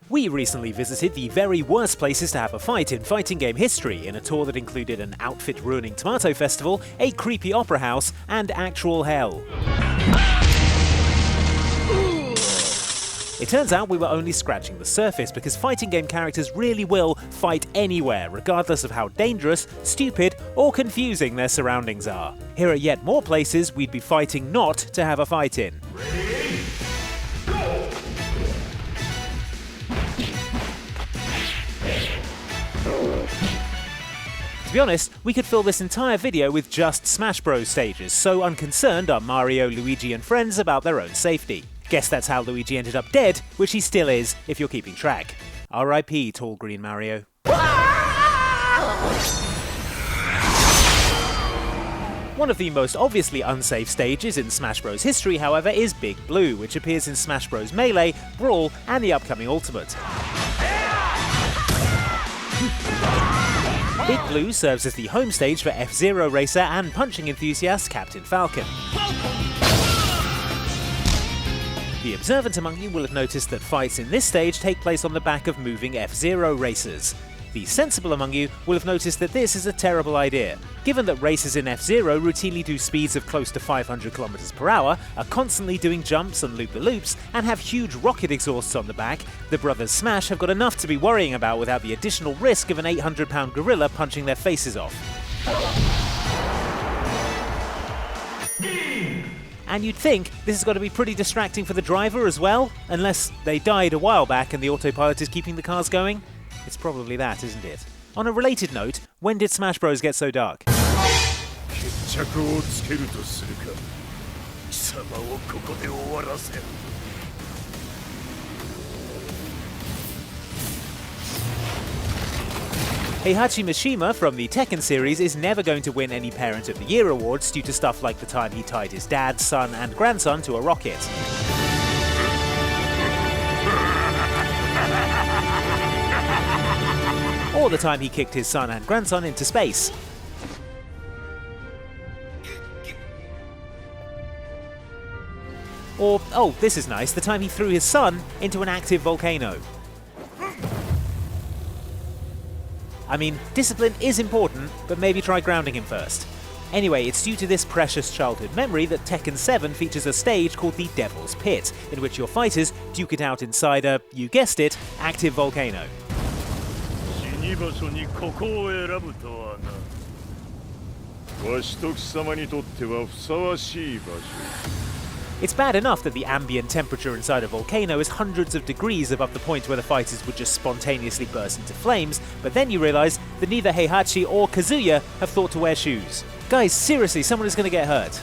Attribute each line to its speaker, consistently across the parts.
Speaker 1: We recently visited the very worst places to have a fight in fighting game history in a tour that included an outfit-ruining tomato festival, a creepy opera house, and actual hell. It turns out we were only scratching the surface because fighting game characters really will fight anywhere, regardless of how dangerous, stupid, or confusing their surroundings are. Here are yet more places we'd be fighting not to have a fight in. To be honest, we could fill this entire video with just Smash Bros stages, so unconcerned are Mario, Luigi and friends about their own safety. Guess that's how Luigi ended up dead, which he still is, if you're keeping track. R.I.P. Tall Green Mario. One of the most obviously unsafe stages in Smash Bros history, however, is Big Blue, which appears in Smash Bros Melee, Brawl and the upcoming Ultimate. Big Blue serves as the home stage for F-Zero racer and punching enthusiast Captain Falcon. The observant among you will have noticed that fights in this stage take place on the back of moving F-Zero racers. The sensible among you will have noticed that this is a terrible idea. Given that racers in F-Zero routinely do speeds of close to 500 km per hour, are constantly doing jumps and loop-the-loops, and have huge rocket exhausts on the back, the brothers Smash have got enough to be worrying about without the additional risk of an 800-pound gorilla punching their faces off. And you'd think this has got to be pretty distracting for the driver as well, unless they died a while back and the autopilot is keeping the cars going. It's probably that, isn't it? On a related note, when did Smash Bros get so dark? Heihachi Mishima from the Tekken series is never going to win any Parent of the Year awards due to stuff like the time he tied his dad, son and grandson to a rocket. Or the time he kicked his son and grandson into space. Or, oh, this is nice, the time he threw his son into an active volcano. I mean, discipline is important, but maybe try grounding him first. Anyway, it's due to this precious childhood memory that Tekken 7 features a stage called the Devil's Pit, in which your fighters duke it out inside a, you guessed it, active volcano. It's bad enough that the ambient temperature inside a volcano is hundreds of degrees above the point where the fighters would just spontaneously burst into flames, but then you realise that neither Heihachi or Kazuya have thought to wear shoes. Guys, seriously, someone is going to get hurt.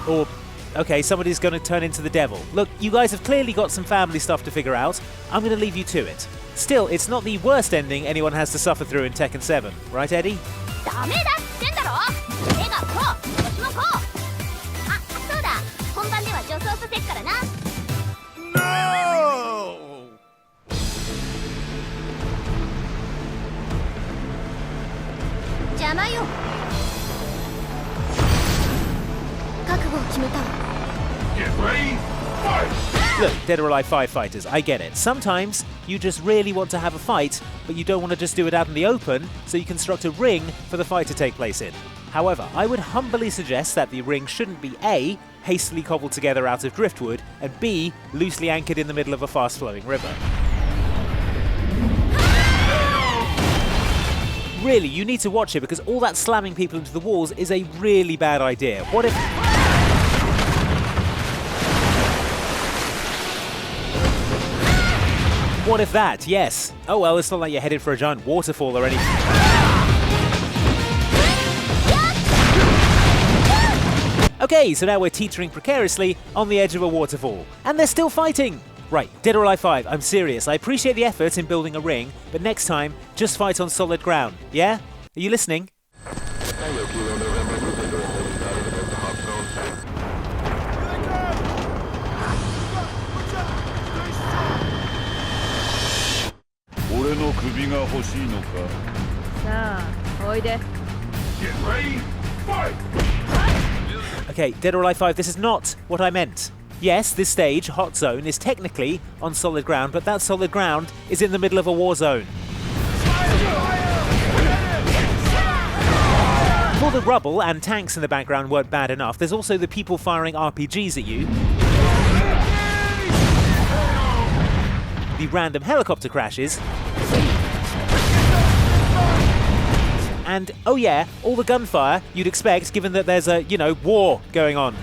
Speaker 1: Or, okay, somebody's going to turn into the devil. Look, you guys have clearly got some family stuff to figure out. I'm going to leave you to it. Still, it's not the worst ending anyone has to suffer through in Tekken 7. Right, Eddie? No! Look, Dead or Alive 5 fighters, I get it. Sometimes you just really want to have a fight, but you don't want to just do it out in the open, so you construct a ring for the fight to take place in. However, I would humbly suggest that the ring shouldn't be A, hastily cobbled together out of driftwood, and B, loosely anchored in the middle of a fast-flowing river. Really, you need to watch it because all that slamming people into the walls is a really bad idea. What if... What if that? Yes. Oh well, it's not like you're headed for a giant waterfall or anything. Okay, so now we're teetering precariously on the edge of a waterfall. And they're still fighting! Right, Dead or Alive 5, I'm serious. I appreciate the effort in building a ring, but next time, just fight on solid ground, yeah? Are you listening?
Speaker 2: 首が欲しいのか。
Speaker 3: さあ、おいで。
Speaker 2: Get ready, fight!
Speaker 1: Okay, Dead or Alive 5, this is not what I meant. Yes, this stage, Hot Zone, is technically on solid ground, but that solid ground is in the middle of a war zone. For the rubble and tanks in the background weren't bad enough, there's also the people firing RPGs at you, the random helicopter crashes, and, oh yeah, all the gunfire you'd expect given that there's a, war going on.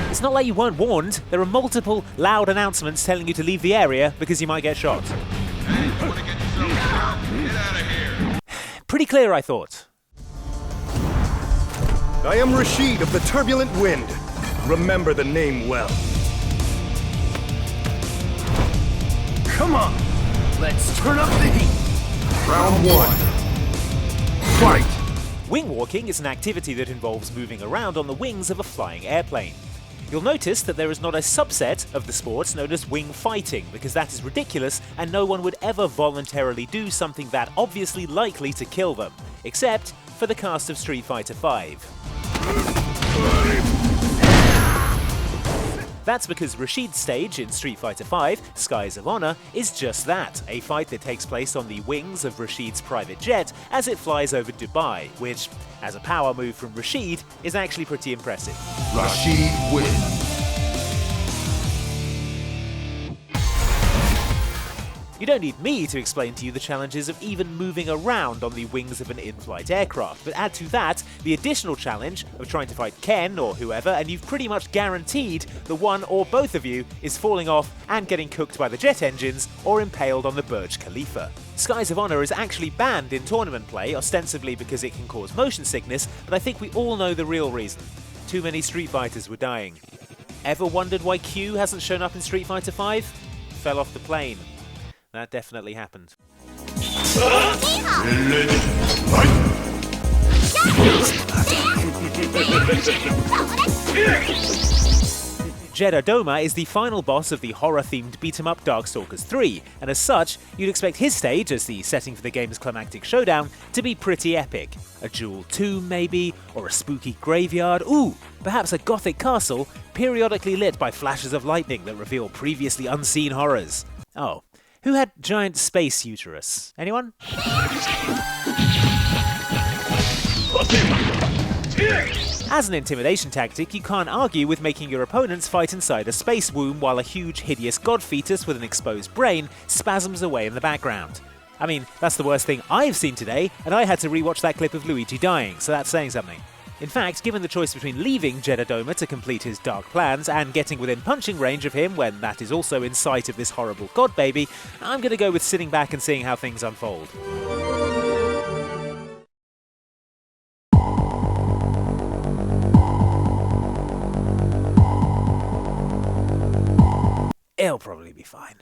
Speaker 1: It's not like you weren't warned. There are multiple loud announcements telling you to leave the area because you might get shot.
Speaker 4: Hey, you want to get yourself down? Get out of here.
Speaker 1: Pretty clear, I thought.
Speaker 5: I am Rashid of the Turbulent Wind. Remember the name well. Come on, let's turn up the heat. Round 1. Fight!
Speaker 1: Wing walking is an activity that involves moving around on the wings of a flying airplane. You'll notice that there is not a subset of the sport known as wing fighting, because that is ridiculous and no one would ever voluntarily do something that obviously likely to kill them, except for the cast of Street Fighter V. That's because Rashid's stage in Street Fighter V, Skies of Honor, is just that, a fight that takes place on the wings of Rashid's private jet as it flies over Dubai, which, as a power move from Rashid, is actually pretty impressive.
Speaker 2: Rashid wins.
Speaker 1: You don't need me to explain to you the challenges of even moving around on the wings of an in-flight aircraft, but add to that the additional challenge of trying to fight Ken or whoever, and you've pretty much guaranteed the one or both of you is falling off and getting cooked by the jet engines or impaled on the Burj Khalifa. Skies of Honor is actually banned in tournament play, ostensibly because it can cause motion sickness, but I think we all know the real reason. Too many Street Fighters were dying. Ever wondered why Q hasn't shown up in Street Fighter V? Fell off the plane. That definitely happened. Jeddah Doma is the final boss of the horror-themed beat-em-up Darkstalkers 3, and as such, you'd expect his stage, as the setting for the game's climactic showdown, to be pretty epic. A jewel tomb, maybe, or a spooky graveyard, ooh, perhaps a gothic castle, periodically lit by flashes of lightning that reveal previously unseen horrors. Oh. Who had giant space uterus? Anyone? As an intimidation tactic, you can't argue with making your opponents fight inside a space womb while a huge, hideous god fetus with an exposed brain spasms away in the background. I mean, that's the worst thing I've seen today, and I had to rewatch that clip of Luigi dying, so that's saying something. In fact, given the choice between leaving Jeddah Doma to complete his dark plans and getting within punching range of him when that is also in sight of this horrible god baby, I'm going to go with sitting back and seeing how things unfold. It'll probably be fine.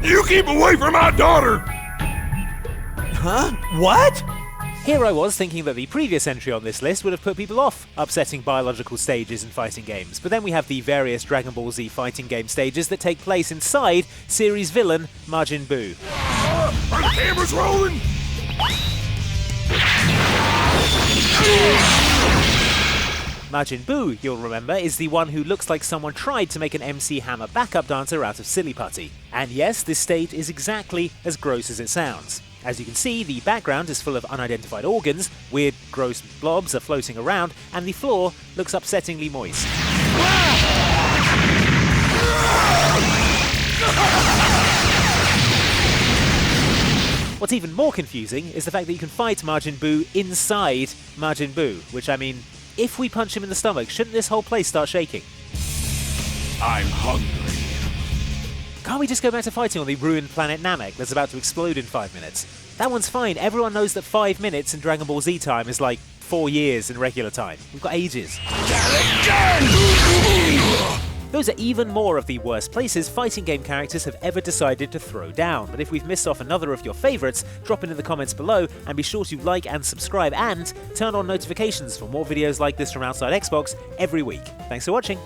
Speaker 2: You keep away from my daughter!
Speaker 5: Huh? What?
Speaker 1: Here I was thinking that the previous entry on this list would have put people off upsetting biological stages in fighting games, but then we have the various Dragon Ball Z fighting game stages that take place inside series villain Majin Buu.
Speaker 2: Are the cameras rolling?
Speaker 1: Majin Buu, you'll remember, is the one who looks like someone tried to make an MC Hammer backup dancer out of silly putty. And yes, this stage is exactly as gross as it sounds. As you can see, the background is full of unidentified organs, weird, gross blobs are floating around, and the floor looks upsettingly moist. What's even more confusing is the fact that you can fight Majin Buu inside Majin Buu, which, I mean, if we punch him in the stomach, shouldn't this whole place start shaking?
Speaker 2: I'm hungry.
Speaker 1: Can't we just go back to fighting on the ruined planet Namek that's about to explode in 5 minutes? That one's fine. Everyone knows that 5 minutes in Dragon Ball Z time is like 4 years in regular time. We've got ages. Those are even more of the worst places fighting game characters have ever decided to throw down, but if we've missed off another of your favourites, drop it in the comments below, and be sure to like and subscribe, and turn on notifications for more videos like this from Outside Xbox every week. Thanks for watching!